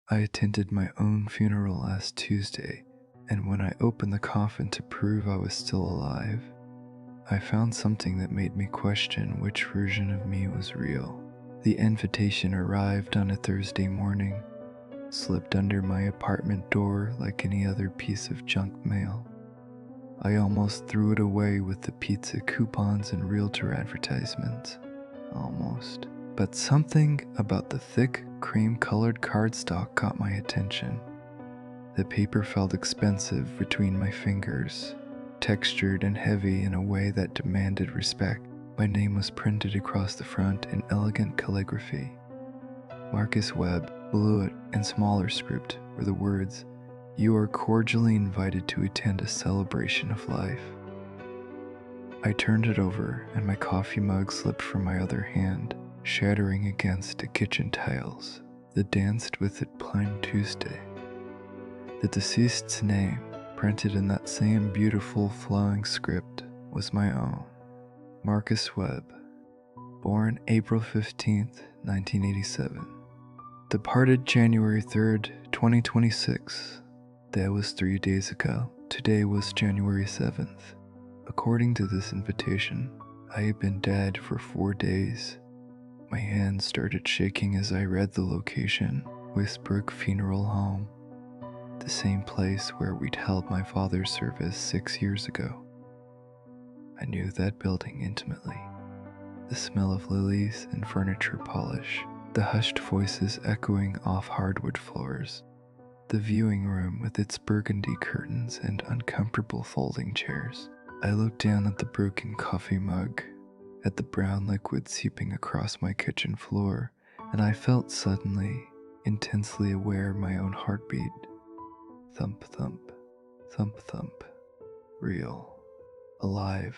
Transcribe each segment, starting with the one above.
I attended my own funeral last Tuesday, and when I opened the coffin to prove I was still alive, I found something that made me question which version of me was real. The invitation arrived on a Thursday morning, slipped under my apartment door like any other piece of junk mail. I almost threw it away with the pizza coupons and realtor advertisements. Almost. But something about the thick, cream-colored cardstock caught my attention. The paper felt expensive between my fingers, textured and heavy in a way that demanded respect. My name was printed across the front in elegant calligraphy. Marcus Webb, below it in smaller script, were the words, "You are cordially invited to attend a celebration of life." I turned it over and my coffee mug slipped from my other hand, shattering against the kitchen tiles that danced with it Palm Tuesday. The deceased's name, printed in that same beautiful flowing script, was my own. Marcus Webb, born April 15th, 1987. Departed January 3rd, 2026. That was 3 days ago. Today was January 7th. According to this invitation, I had been dead for 4 days. My hands started shaking as I read the location, Whisper Funeral Home, the same place where we'd held my father's service 6 years ago. I knew that building intimately. The smell of lilies and furniture polish, the hushed voices echoing off hardwood floors, the viewing room with its burgundy curtains and uncomfortable folding chairs. I looked down at the broken coffee mug, at the brown liquid seeping across my kitchen floor, and I felt suddenly, intensely aware of my own heartbeat. Thump, thump, thump, thump. Real. Alive.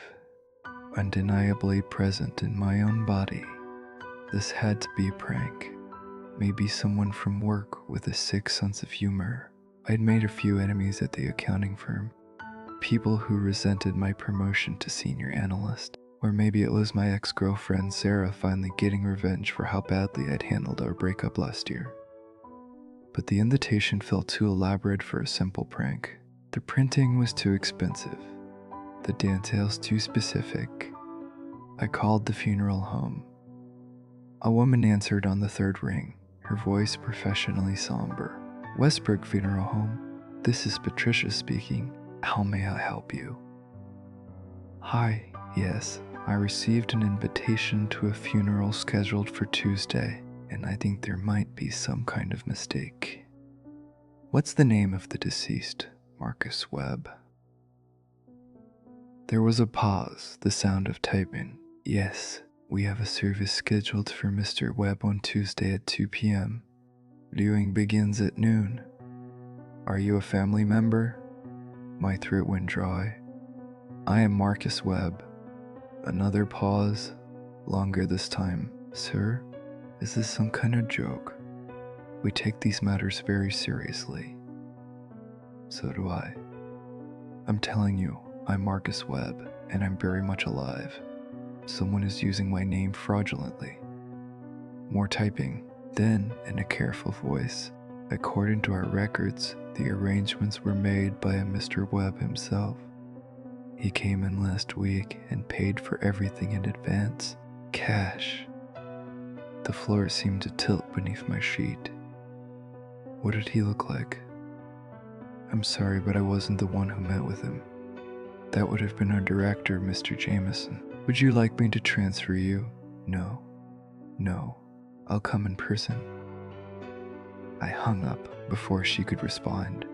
Undeniably present in my own body. This had to be a prank. Maybe someone from work with a sick sense of humor. I'd made a few enemies at the accounting firm. People who resented my promotion to senior analyst. Or maybe it was my ex-girlfriend Sarah finally getting revenge for how badly I'd handled our breakup last year. But the invitation felt too elaborate for a simple prank. The printing was too expensive. The details too specific. I called the funeral home. A woman answered on the third ring, her voice professionally somber. "Westbrook Funeral Home, this is Patricia speaking. How may I help you?" "Hi, yes, I received an invitation to a funeral scheduled for Tuesday, and I think there might be some kind of mistake." "What's the name of the deceased?" "Marcus Webb." There was a pause, the sound of typing. "Yes, we have a service scheduled for Mr. Webb on Tuesday at 2 p.m. Viewing begins at noon. Are you a family member?" My throat went dry. "I am Marcus Webb." Another pause, longer this time. "Sir, is this some kind of joke? We take these matters very seriously." "So do I. I'm telling you, I'm Marcus Webb, and I'm very much alive. Someone is using my name fraudulently." More typing. Then, in a careful voice, "According to our records, the arrangements were made by a Mr. Webb himself. He came in last week and paid for everything in advance. Cash." The floor seemed to tilt beneath my sheet. "What did he look like?" "I'm sorry, but I wasn't the one who met with him. That would have been our director, Mr. Jameson. Would you like me to transfer you?" "No. No. I'll come in person." I hung up before she could respond.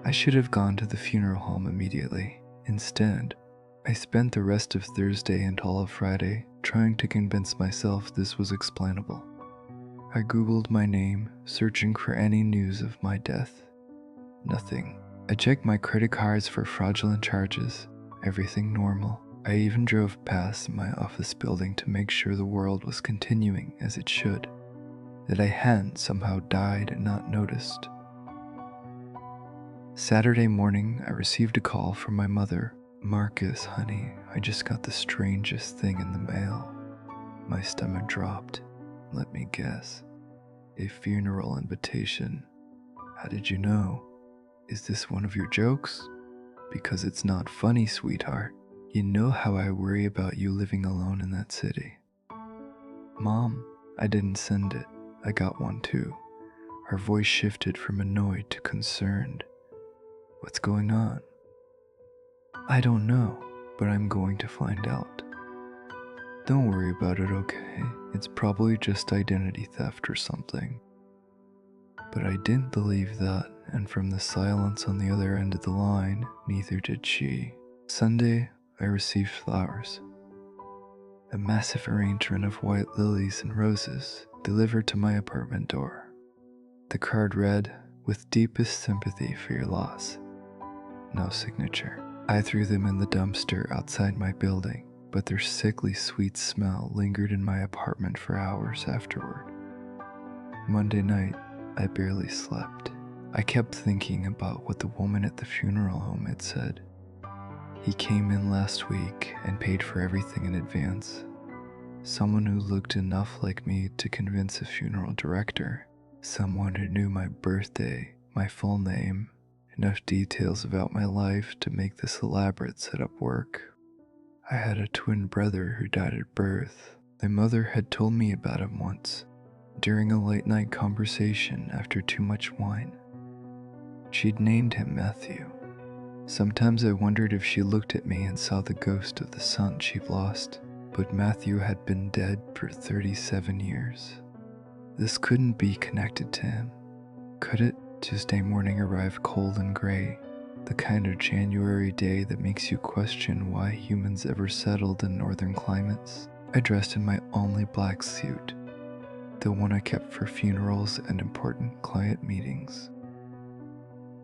I should have gone to the funeral home immediately. Instead, I spent the rest of Thursday and all of Friday trying to convince myself this was explainable. I Googled my name, searching for any news of my death. Nothing. I checked my credit cards for fraudulent charges. Everything normal. I even drove past my office building to make sure the world was continuing as it should. That I hadn't somehow died and not noticed. Saturday morning, I received a call from my mother. "Marcus, honey, I just got the strangest thing in the mail." My stomach dropped. Let me guess. A funeral invitation. How did you know? Is this one of your jokes? Because it's not funny, sweetheart. You know how I worry about you living alone in that city. Mom, I didn't send it. I got one too. Her voice shifted from annoyed to concerned. What's going on? I don't know, but I'm going to find out. Don't worry about it, okay? It's probably just identity theft or something. But I didn't believe that, and from the silence on the other end of the line, neither did she. Sunday, I received flowers. A massive arrangement of white lilies and roses delivered to my apartment door. The card read, "With deepest sympathy for your loss." No signature. I threw them in the dumpster outside my building, but their sickly sweet smell lingered in my apartment for hours afterward. Monday night, I barely slept. I kept thinking about what the woman at the funeral home had said. He came in last week and paid for everything in advance. Someone who looked enough like me to convince a funeral director. Someone who knew my birthday, my full name, enough details about my life to make this elaborate setup work. I had a twin brother who died at birth. My mother had told me about him once, during a late night conversation after too much wine. She'd named him Matthew. Sometimes I wondered if she looked at me and saw the ghost of the son she'd lost, but Matthew had been dead for 37 years. This couldn't be connected to him, could it? Tuesday morning arrived cold and gray, the kind of January day that makes you question why humans ever settled in northern climates. I dressed in my only black suit, the one I kept for funerals and important client meetings.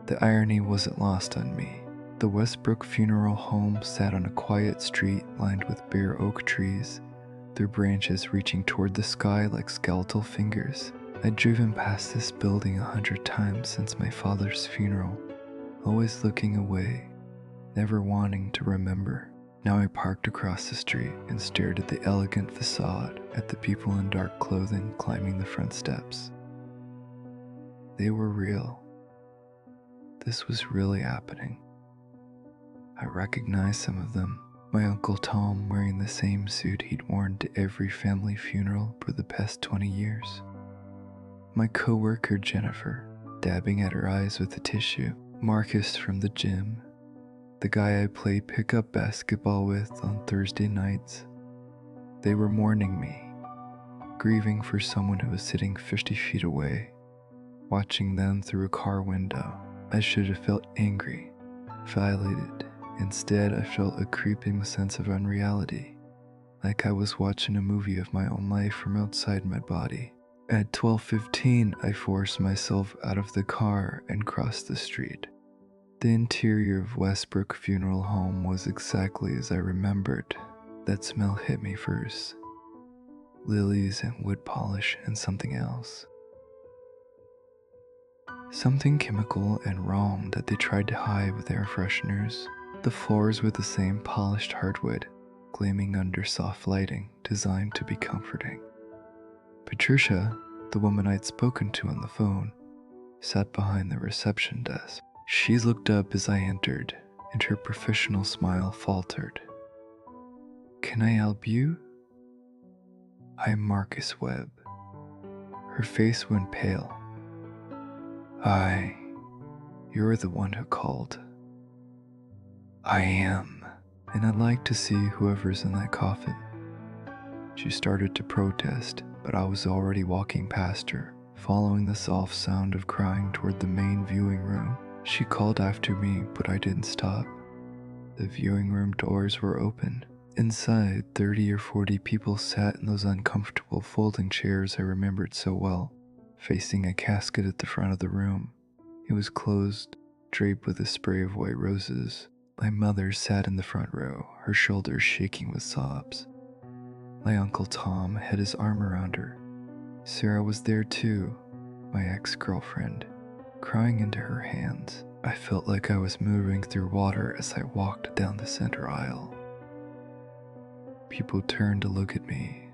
The irony wasn't lost on me. The Westbrook Funeral Home sat on a quiet street lined with bare oak trees, their branches reaching toward the sky like skeletal fingers. I'd driven past this building 100 times since my father's funeral, always looking away, never wanting to remember. Now I parked across the street and stared at the elegant facade, at the people in dark clothing climbing the front steps. They were real. This was really happening. I recognized some of them. My Uncle Tom wearing the same suit he'd worn to every family funeral for the past 20 years. My coworker Jennifer, dabbing at her eyes with a tissue. Marcus from the gym. The guy I played pickup basketball with on Thursday nights. They were mourning me, grieving for someone who was sitting 50 feet away, watching them through a car window. I should have felt angry, violated. Instead, I felt a creeping sense of unreality, like I was watching a movie of my own life from outside my body. At 12:15, I forced myself out of the car and crossed the street. The interior of Westbrook Funeral Home was exactly as I remembered. That smell hit me first. Lilies and wood polish and something else. Something chemical and wrong that they tried to hide with air fresheners. The floors were the same polished hardwood, gleaming under soft lighting designed to be comforting. Patricia, the woman I'd spoken to on the phone, sat behind the reception desk. She looked up as I entered, and her professional smile faltered. "Can I help you?" "I'm Marcus Webb." Her face went pale. "Hi, you're the one who called." "I am, and I'd like to see whoever's in that coffin." She started to protest, but I was already walking past her, following the soft sound of crying toward the main viewing room. She called after me, but I didn't stop. The viewing room doors were open. Inside, 30 or 40 people sat in those uncomfortable folding chairs I remembered so well, facing a casket at the front of the room. It was closed, draped with a spray of white roses. My mother sat in the front row, her shoulders shaking with sobs. My Uncle Tom had his arm around her. Sarah was there too, my ex-girlfriend, crying into her hands. I felt like I was moving through water as I walked down the center aisle. People turned to look at me.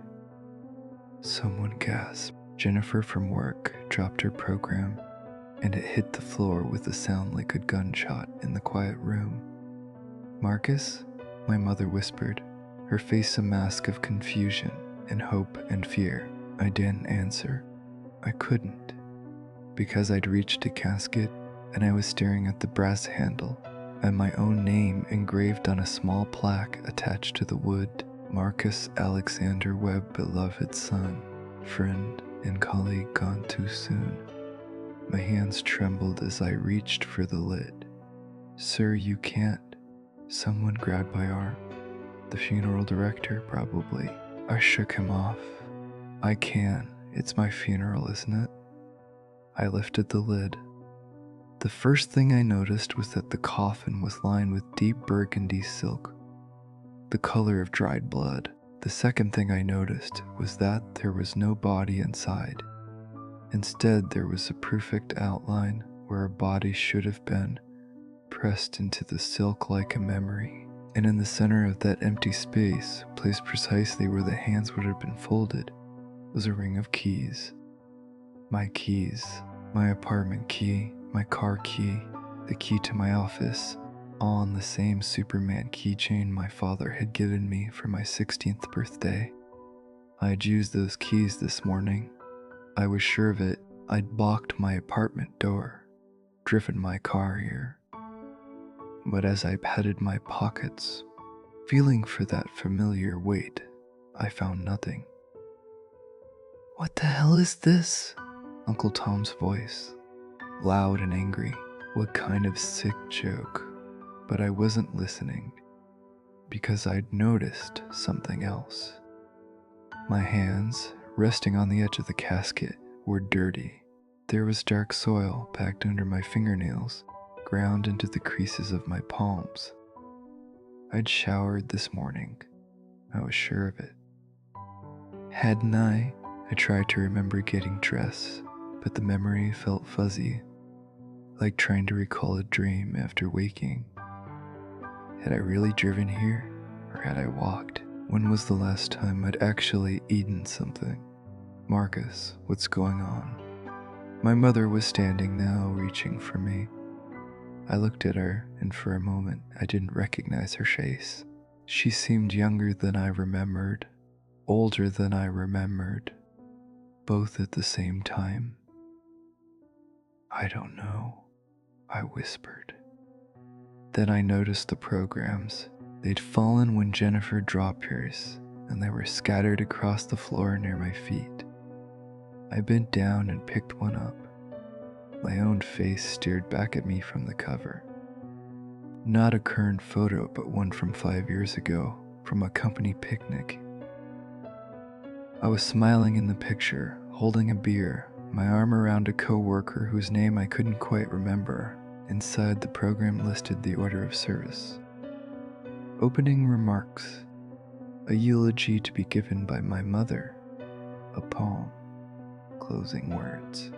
Someone gasped. Jennifer from work dropped her program, and it hit the floor with a sound like a gunshot in the quiet room. "Marcus?" my mother whispered, her face a mask of confusion and hope and fear. I didn't answer. I couldn't, because I'd reached a casket and I was staring at the brass handle and my own name engraved on a small plaque attached to the wood. Marcus Alexander Webb, beloved son, friend, and colleague gone too soon. My hands trembled as I reached for the lid. "Sir, you can't." Someone grabbed my arm. The funeral director, probably. I shook him off. "I can. It's my funeral, isn't it?" I lifted the lid. The first thing I noticed was that the coffin was lined with deep burgundy silk, the color of dried blood. The second thing I noticed was that there was no body inside. Instead, there was a perfect outline where a body should have been, pressed into the silk like a memory. And in the center of that empty space, placed precisely where the hands would have been folded, was a ring of keys. My keys, my apartment key, my car key, the key to my office, all on the same Superman keychain my father had given me for my 16th birthday. I had used those keys this morning. I was sure of it. I'd locked my apartment door, driven my car here. But as I patted my pockets, feeling for that familiar weight, I found nothing. "What the hell is this?" Uncle Tom's voice, loud and angry. What kind of sick joke? But I wasn't listening, because I'd noticed something else. My hands, resting on the edge of the casket, were dirty. There was dark soil packed under my fingernails, ground into the creases of my palms. I'd showered this morning. I was sure of it. Hadn't I? I tried to remember getting dressed, but the memory felt fuzzy, like trying to recall a dream after waking. Had I really driven here, or had I walked? When was the last time I'd actually eaten something? "Marcus, what's going on?" My mother was standing now, reaching for me. I looked at her, and for a moment I didn't recognize her face. She seemed younger than I remembered, older than I remembered, both at the same time. "I don't know," I whispered. Then I noticed the programs. They'd fallen when Jennifer dropped hers, and they were scattered across the floor near my feet. I bent down and picked one up. My own face stared back at me from the cover. Not a current photo, but one from 5 years ago, from a company picnic. I was smiling in the picture, holding a beer, my arm around a coworker whose name I couldn't quite remember. Inside, the program listed the order of service. Opening remarks, a eulogy to be given by my mother, a poem, closing words.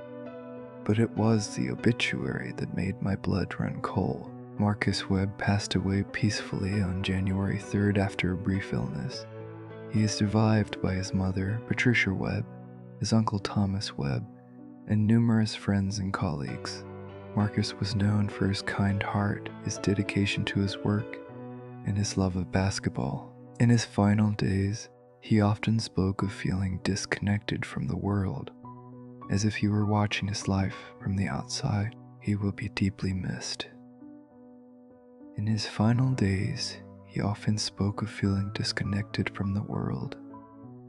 But it was the obituary that made my blood run cold. Marcus Webb passed away peacefully on January 3rd after a brief illness. He is survived by his mother, Patricia Webb, his uncle Thomas Webb, and numerous friends and colleagues. Marcus was known for his kind heart, his dedication to his work, and his love of basketball. In his final days, he often spoke of feeling disconnected from the world, as if he were watching his life from the outside. He will be deeply missed. In his final days, he often spoke of feeling disconnected from the world,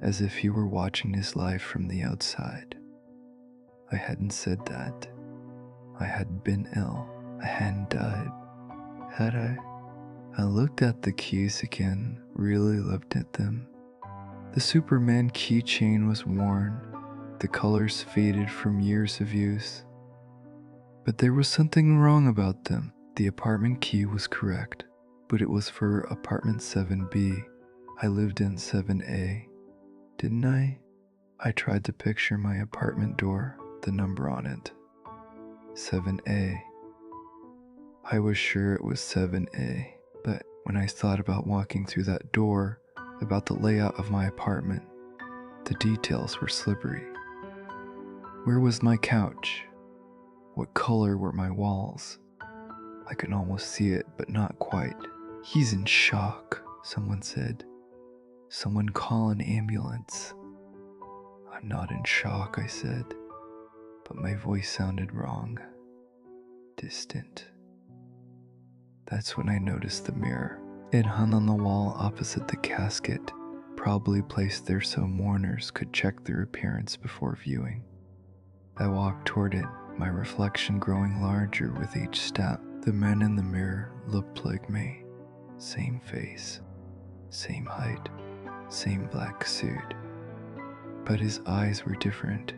as if he were watching his life from the outside. I hadn't said that. I hadn't been ill. I hadn't died. Had I? I looked at the keys again, really looked at them. The Superman keychain was worn, the colors faded from years of use. But there was something wrong about them. The apartment key was correct, but it was for apartment 7B. I lived in 7A. Didn't I? I tried to picture my apartment door, the number on it. 7A. I was sure it was 7A, but when I thought about walking through that door, about the layout of my apartment, the details were slippery. Where was my couch? What color were my walls? I could almost see it, but not quite. He's in shock, someone said. Someone call an ambulance. I'm not in shock, I said, but my voice sounded wrong, distant. That's when I noticed the mirror. It hung on the wall opposite the casket, probably placed there so mourners could check their appearance before viewing. I walked toward it, my reflection growing larger with each step. The man in the mirror looked like me. Same face, same height, same black suit. But his eyes were different,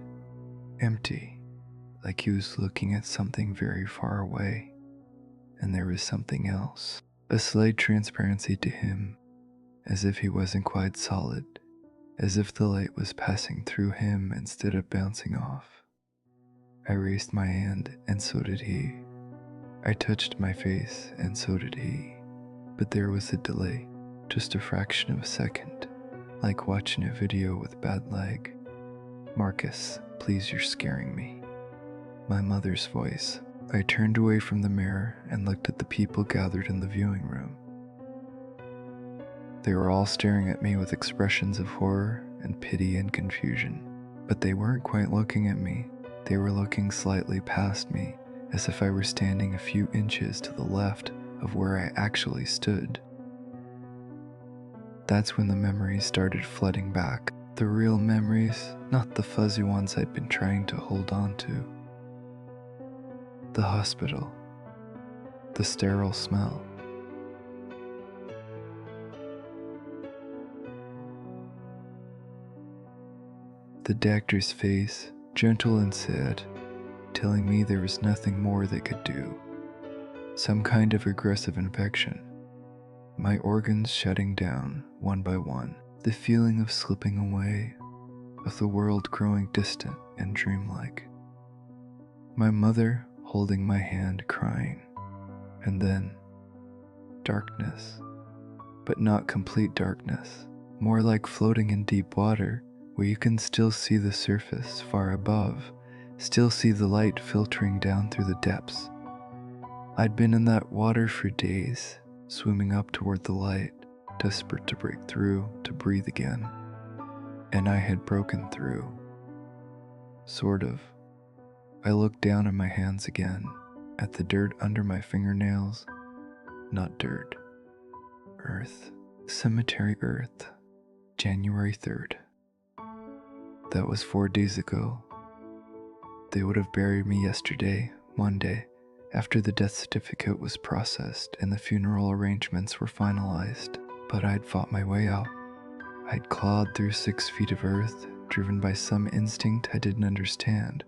empty, like he was looking at something very far away. And there was something else, a slight transparency to him, as if he wasn't quite solid, as if the light was passing through him instead of bouncing off. I raised my hand, and so did he. I touched my face, and so did he. But there was a delay, just a fraction of a second, like watching a video with bad lag. Marcus, please, you're scaring me. My mother's voice. I turned away from the mirror and looked at the people gathered in the viewing room. They were all staring at me with expressions of horror and pity and confusion, but they weren't quite looking at me. They were looking slightly past me, as if I were standing a few inches to the left of where I actually stood. That's when the memories started flooding back. The real memories, not the fuzzy ones I'd been trying to hold on to. The hospital. The sterile smell. The doctor's face, gentle and sad, telling me there was nothing more they could do. Some kind of aggressive infection. My organs shutting down, one by one. The feeling of slipping away, of the world growing distant and dreamlike. My mother holding my hand, crying. And then, darkness. But not complete darkness. More like floating in deep water, where you can still see the surface far above, still see the light filtering down through the depths. I'd been in that water for days, swimming up toward the light, desperate to break through, to breathe again. And I had broken through. Sort of. I looked down at my hands again, at the dirt under my fingernails. Not dirt. Earth. Cemetery earth. January 3rd. That was 4 days ago. They would have buried me yesterday, Monday, after the death certificate was processed and the funeral arrangements were finalized. But I'd fought my way out. I'd clawed through 6 feet of earth, driven by some instinct I didn't understand.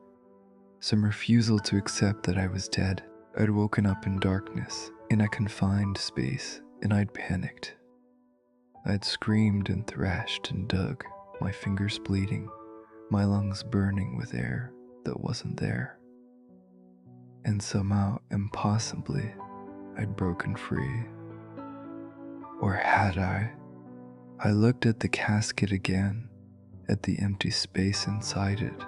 Some refusal to accept that I was dead. I'd woken up in darkness, in a confined space, and I'd panicked. I'd screamed and thrashed and dug, my fingers bleeding, my lungs burning with air that wasn't there. And somehow, impossibly, I'd broken free. Or had I? I looked at the casket again, at the empty space inside it,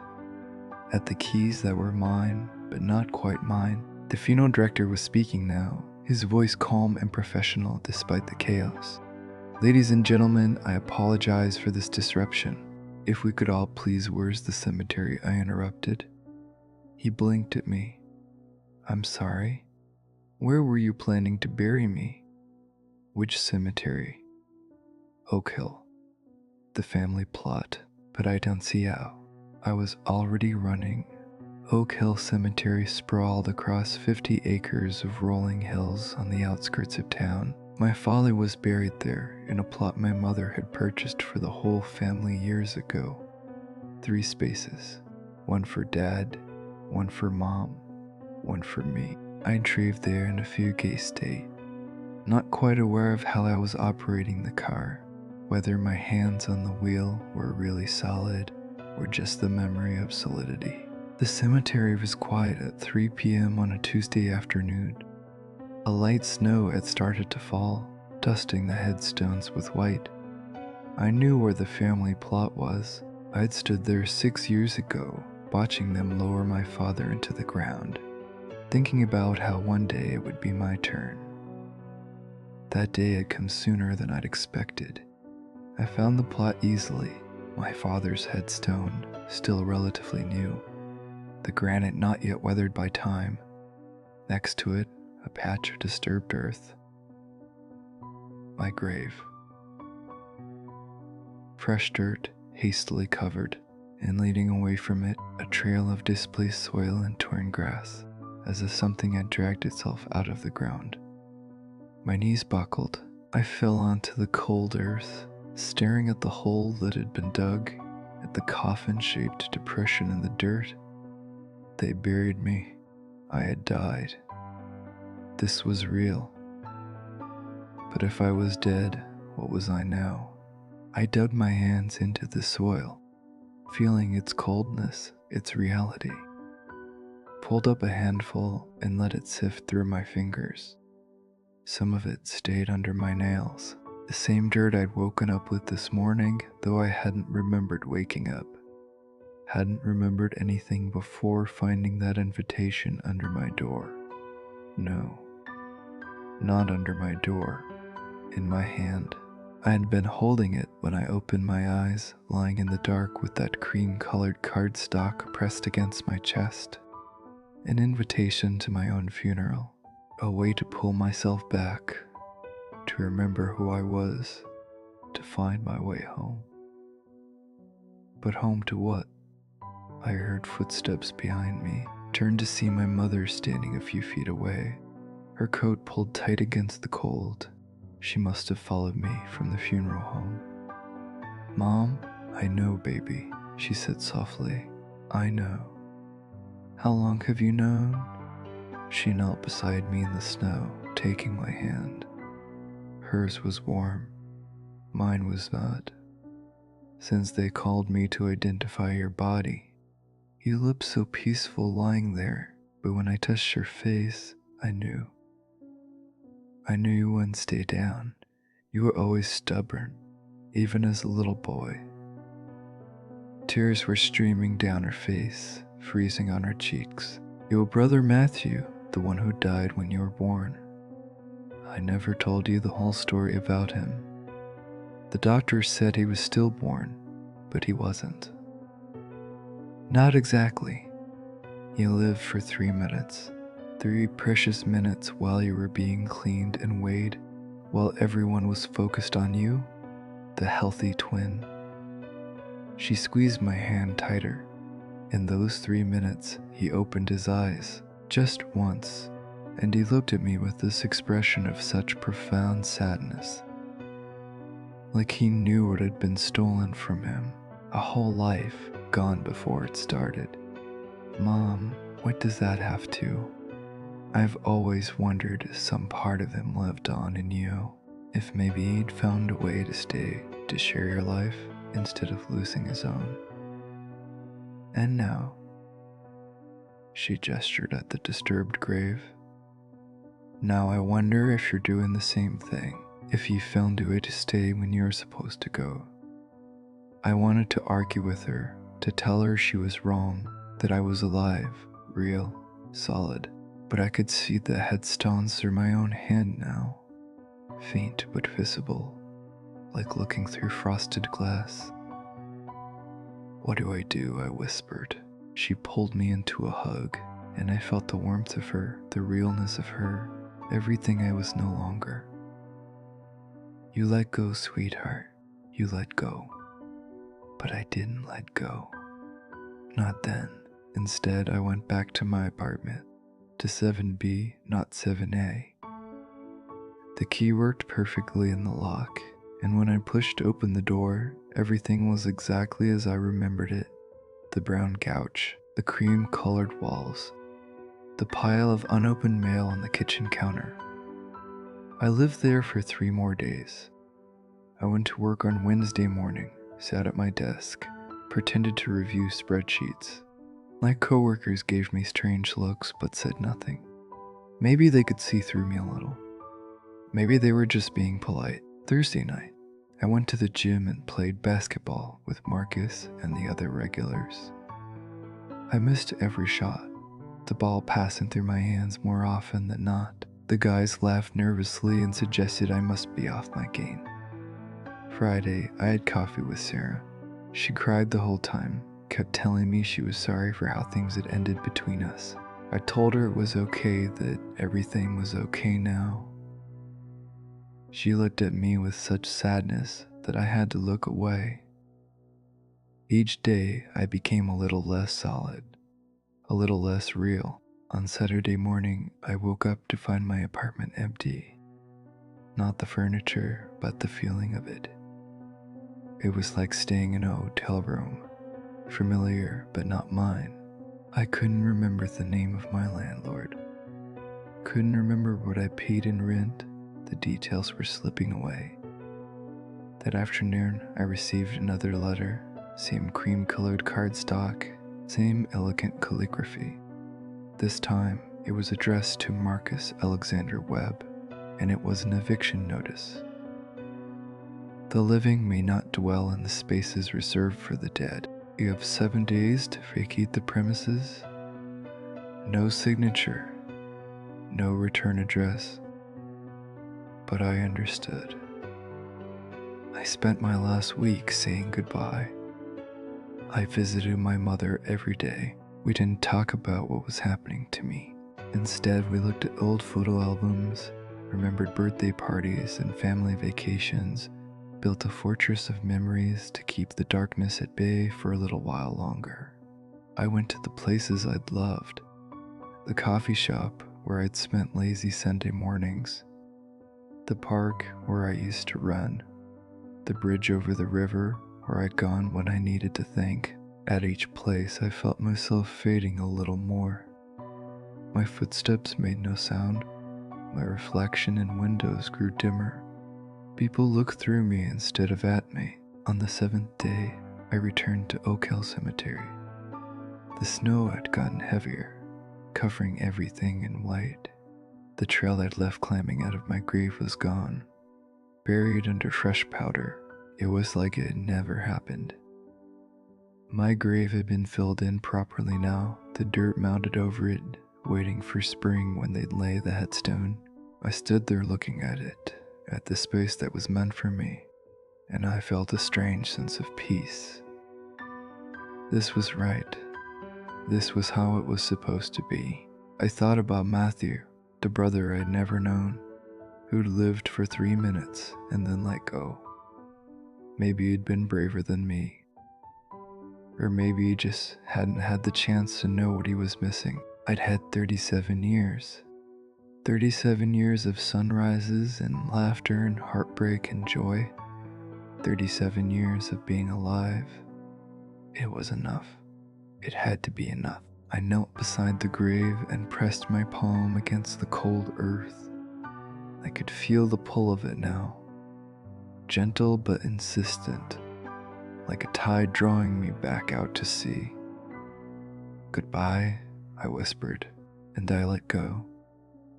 at the keys that were mine, but not quite mine. The funeral director was speaking now, his voice calm and professional despite the chaos. Ladies and gentlemen, I apologize for this disruption. If we could all please, where's the cemetery? I interrupted. He blinked at me. I'm sorry. Where were you planning to bury me? Which cemetery? Oak Hill. The family plot, but I don't see how. I was already running. Oak Hill Cemetery sprawled across 50 acres of rolling hills on the outskirts of town. My father was buried there in a plot my mother had purchased for the whole family years ago. 3 spaces, one for Dad, one for Mom, one for me. I drove there in a fugaze state, not quite aware of how I was operating the car, whether my hands on the wheel were really solid or just the memory of solidity. The cemetery was quiet at 3 p.m. on a Tuesday afternoon. A light snow had started to fall, dusting the headstones with white. I knew where the family plot was. I'd stood there 6 years ago, watching them lower my father into the ground, thinking about how one day it would be my turn. That day had come sooner than I'd expected. I found the plot easily, my father's headstone, still relatively new, the granite not yet weathered by time. Next to it, a patch of disturbed earth. My grave. Fresh dirt, hastily covered, and leading away from it, a trail of displaced soil and torn grass, as if something had dragged itself out of the ground. My knees buckled. I fell onto the cold earth, staring at the hole that had been dug, at the coffin-shaped depression in the dirt. They buried me. I had died. This was real. But if I was dead, what was I now? I dug my hands into the soil, feeling its coldness, its reality. Pulled up a handful and let it sift through my fingers. Some of it stayed under my nails, the same dirt I'd woken up with this morning, though I hadn't remembered waking up. Hadn't remembered anything before finding that invitation under my door. No, not under my door, in my hand. I had been holding it when I opened my eyes, lying in the dark with that cream-colored cardstock pressed against my chest. An invitation to my own funeral, a way to pull myself back, to remember who I was, to find my way home. But home to what? I heard footsteps behind me, turned to see my mother standing a few feet away, her coat pulled tight against the cold. She must have followed me from the funeral home. "Mom, I know, baby," she said softly. "I know." "How long have you known?" She knelt beside me in the snow, taking my hand. Hers was warm. Mine was not. "Since they called me to identify your body. You looked so peaceful lying there, but when I touched your face, I knew. I knew you wouldn't stay down. You were always stubborn, even as a little boy." Tears were streaming down her face, freezing on her cheeks. "Your brother Matthew, the one who died when you were born. I never told you the whole story about him. The doctor said he was stillborn, but he wasn't." "Not exactly. He lived for 3 minutes. 3 precious minutes while you were being cleaned and weighed, while everyone was focused on you, the healthy twin." She squeezed my hand tighter. In those 3 minutes, he opened his eyes, just once, and he looked at me with this expression of such profound sadness. Like he knew what had been stolen from him, a whole life gone before it started. "Mom, what does that have to?" "I've always wondered if some part of him lived on in you, if maybe he'd found a way to stay, to share your life, instead of losing his own. And now," she gestured at the disturbed grave, "now I wonder if you're doing the same thing, if you found a way to stay when you were supposed to go." I wanted to argue with her, to tell her she was wrong, that I was alive, real, solid, but I could see the headstones through my own hand now, faint but visible, like looking through frosted glass. "What do I do?" I whispered. She pulled me into a hug, and I felt the warmth of her, the realness of her, everything I was no longer. "You let go, sweetheart. You let go." But I didn't let go. Not then. Instead, I went back to my apartment, to 7B, not 7A. The key worked perfectly in the lock, and when I pushed open the door, everything was exactly as I remembered it. The brown couch, the cream-colored walls, the pile of unopened mail on the kitchen counter. I lived there for 3 more days. I went to work on Wednesday morning, sat at my desk, pretended to review spreadsheets. My coworkers gave me strange looks but said nothing. Maybe they could see through me a little. Maybe they were just being polite. Thursday night, I went to the gym and played basketball with Marcus and the other regulars. I missed every shot, the ball passing through my hands more often than not. The guys laughed nervously and suggested I must be off my game. Friday, I had coffee with Sarah. She cried the whole time, kept telling me she was sorry for how things had ended between us. I told her it was okay, that everything was okay now. She looked at me with such sadness that I had to look away. Each day, I became a little less solid, a little less real. On Saturday morning, I woke up to find my apartment empty. Not the furniture, but the feeling of it. It was like staying in a hotel room, familiar but not mine. I couldn't remember the name of my landlord. Couldn't remember what I paid in rent. The details were slipping away. That afternoon, I received another letter, same cream-colored cardstock, same elegant calligraphy. This time, it was addressed to Marcus Alexander Webb, and it was an eviction notice. The living may not dwell in the spaces reserved for the dead. You have 7 days to vacate the premises. No signature, no return address. But I understood. I spent my last week saying goodbye. I visited my mother every day. We didn't talk about what was happening to me. Instead, we looked at old photo albums, remembered birthday parties and family vacations, built a fortress of memories to keep the darkness at bay for a little while longer. I went to the places I'd loved, the coffee shop where I'd spent lazy Sunday mornings, the park where I used to run, the bridge over the river where I'd gone when I needed to think. At each place, I felt myself fading a little more. My footsteps made no sound. My reflection in windows grew dimmer. People looked through me instead of at me. On the 7th day, I returned to Oak Hill Cemetery. The snow had gotten heavier, covering everything in white. The trail I'd left climbing out of my grave was gone. Buried under fresh powder, it was like it had never happened. My grave had been filled in properly now, the dirt mounded over it, waiting for spring when they'd lay the headstone. I stood there looking at it, at the space that was meant for me, and I felt a strange sense of peace. This was right. This was how it was supposed to be. I thought about Matthew, the brother I'd never known, who'd lived for 3 minutes and then let go. Maybe he'd been braver than me. Or maybe he just hadn't had the chance to know what he was missing. I'd had 37 years. 37 years of sunrises and laughter and heartbreak and joy. 37 years of being alive. It was enough. It had to be enough. I knelt beside the grave and pressed my palm against the cold earth. I could feel the pull of it now. Gentle but insistent, like a tide drawing me back out to sea. Goodbye, I whispered, and I let go.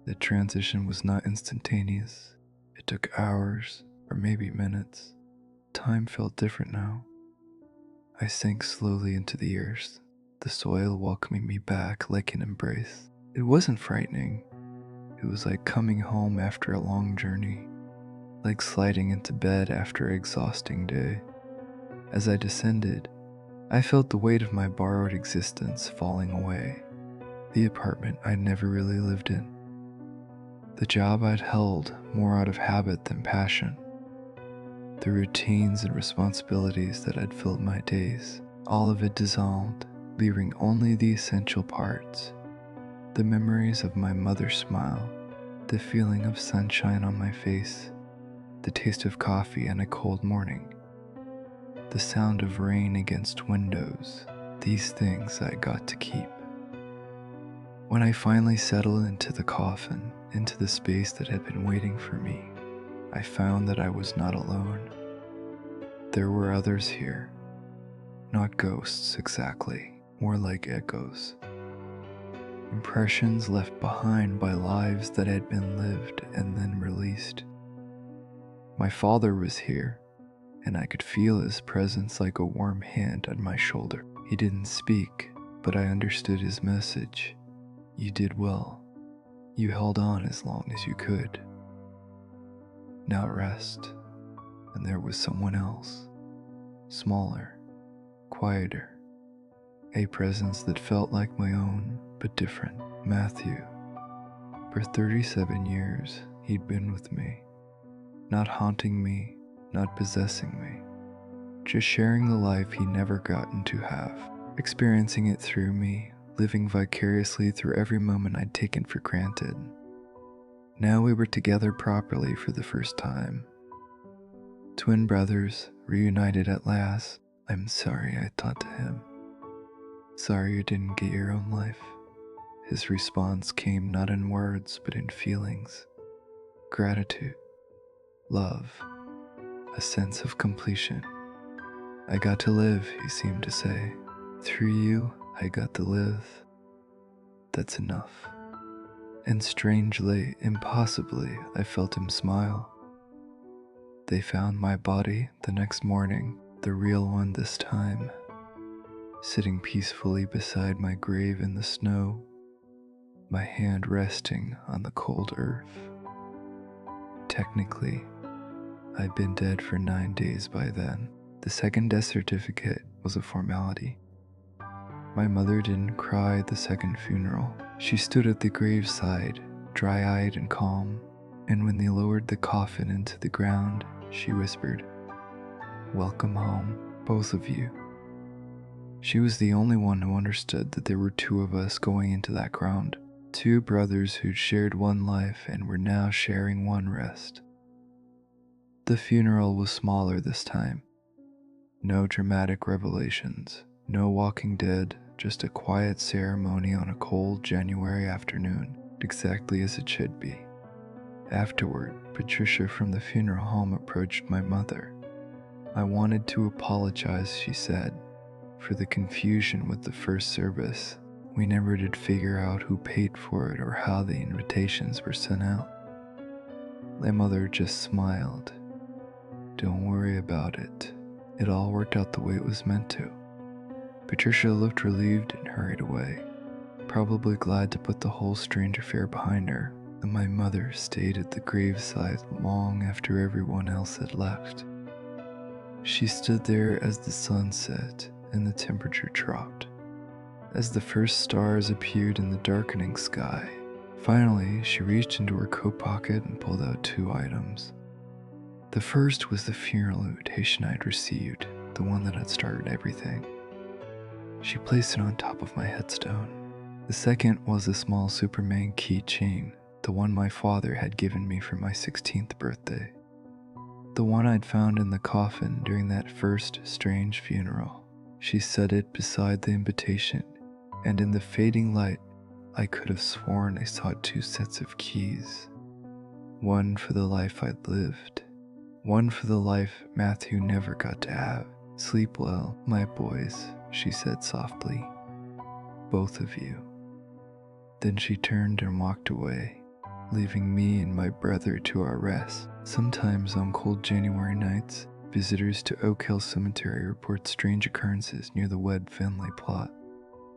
The transition was not instantaneous. It took hours, or maybe minutes. Time felt different now. I sank slowly into the earth, the soil welcoming me back like an embrace. It wasn't frightening. It was like coming home after a long journey, like sliding into bed after an exhausting day. As I descended, I felt the weight of my borrowed existence falling away. The apartment I'd never really lived in. The job I'd held more out of habit than passion. The routines and responsibilities that had filled my days. All of it dissolved, leaving only the essential parts. The memories of my mother's smile, the feeling of sunshine on my face, the taste of coffee on a cold morning, the sound of rain against windows. These things I got to keep. When I finally settled into the coffin, into the space that had been waiting for me, I found that I was not alone. There were others here. Not ghosts exactly, more like echoes. Impressions left behind by lives that had been lived and then released. My father was here, and I could feel his presence like a warm hand on my shoulder. He didn't speak, but I understood his message. You did well. You held on as long as you could. Now rest. And there was someone else, smaller, quieter, a presence that felt like my own, but different. Matthew. For 37 years, he'd been with me, not haunting me, not possessing me, just sharing the life he never gotten to have, experiencing it through me, living vicariously through every moment I'd taken for granted. Now we were together properly for the first time. Twin brothers, reunited at last. I'm sorry, I thought to him. Sorry you didn't get your own life. His response came not in words, but in feelings. Gratitude, love, a sense of completion. I got to live, he seemed to say. Through you, I got to live. That's enough. And strangely, impossibly, I felt him smile. They found my body the next morning, the real one this time, sitting peacefully beside my grave in the snow, my hand resting on the cold earth. Technically, I'd been dead for 9 days by then. The second death certificate was a formality. My mother didn't cry at the second funeral. She stood at the graveside, dry-eyed and calm, and when they lowered the coffin into the ground, she whispered, "Welcome home, both of you." She was the only one who understood that there were two of us going into that ground, two brothers who'd shared one life and were now sharing one rest. The funeral was smaller this time. No dramatic revelations, no Walking Dead, just a quiet ceremony on a cold January afternoon, exactly as it should be. Afterward, Patricia from the funeral home approached my mother. I wanted to apologize, she said, for the confusion with the first service. We never did figure out who paid for it or how the invitations were sent out. My mother just smiled. Don't worry about it. It all worked out the way it was meant to. Patricia looked relieved and hurried away, probably glad to put the whole strange affair behind her, and my mother stayed at the graveside long after everyone else had left. She stood there as the sun set and the temperature dropped, as the first stars appeared in the darkening sky. Finally, she reached into her coat pocket and pulled out 2 items. The first was the funeral invitation I'd received, the one that had started everything. She placed it on top of my headstone. The second was a small Superman keychain, the one my father had given me for my 16th birthday. The one I'd found in the coffin during that first strange funeral. She set it beside the invitation, and in the fading light, I could have sworn I saw 2 sets of keys. One for the life I'd lived. One for the life Matthew never got to have. Sleep well, my boys, she said softly. Both of you. Then she turned and walked away, leaving me and my brother to our rest. Sometimes on cold January nights, visitors to Oak Hill Cemetery report strange occurrences near the Wed Finley plot.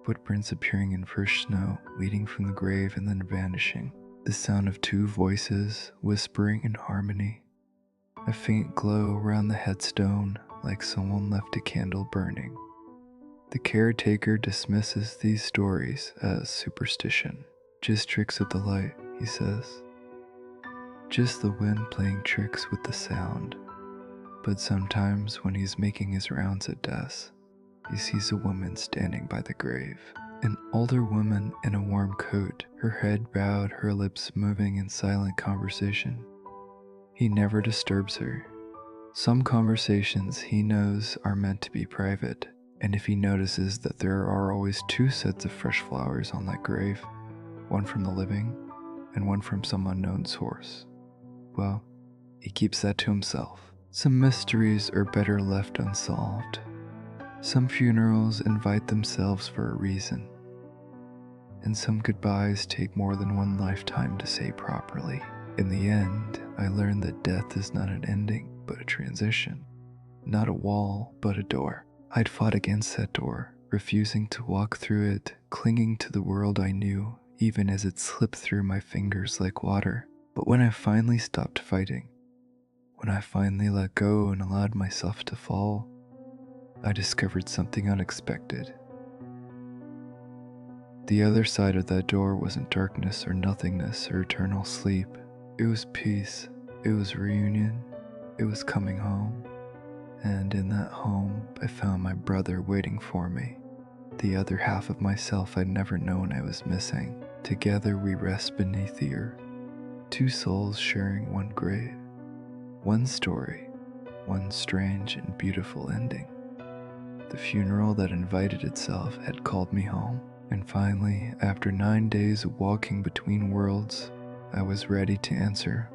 Footprints appearing in first snow, leading from the grave and then vanishing. The sound of 2 voices whispering in harmony. A faint glow around the headstone, like someone left a candle burning. The caretaker dismisses these stories as superstition. Just tricks with the light, he says. Just the wind playing tricks with the sound. But sometimes when he's making his rounds at deaths, he sees a woman standing by the grave. An older woman in a warm coat, her head bowed, her lips moving in silent conversation. He never disturbs her. Some conversations he knows are meant to be private, and if he notices that there are always 2 sets of fresh flowers on that grave, one from the living and one from some unknown source, well, he keeps that to himself. Some mysteries are better left unsolved. Some funerals invite themselves for a reason, and some goodbyes take more than one lifetime to say properly. In the end, I learned that death is not an ending, but a transition. Not a wall, but a door. I'd fought against that door, refusing to walk through it, clinging to the world I knew, even as it slipped through my fingers like water. But when I finally stopped fighting, when I finally let go and allowed myself to fall, I discovered something unexpected. The other side of that door wasn't darkness or nothingness or eternal sleep. It was peace. It was reunion. It was coming home. And in that home, I found my brother waiting for me. The other half of myself I'd never known I was missing. Together we rest beneath the earth. Two souls sharing one grave. One story. One strange and beautiful ending. The funeral that invited itself had called me home. And finally, after 9 days of walking between worlds, I was ready to answer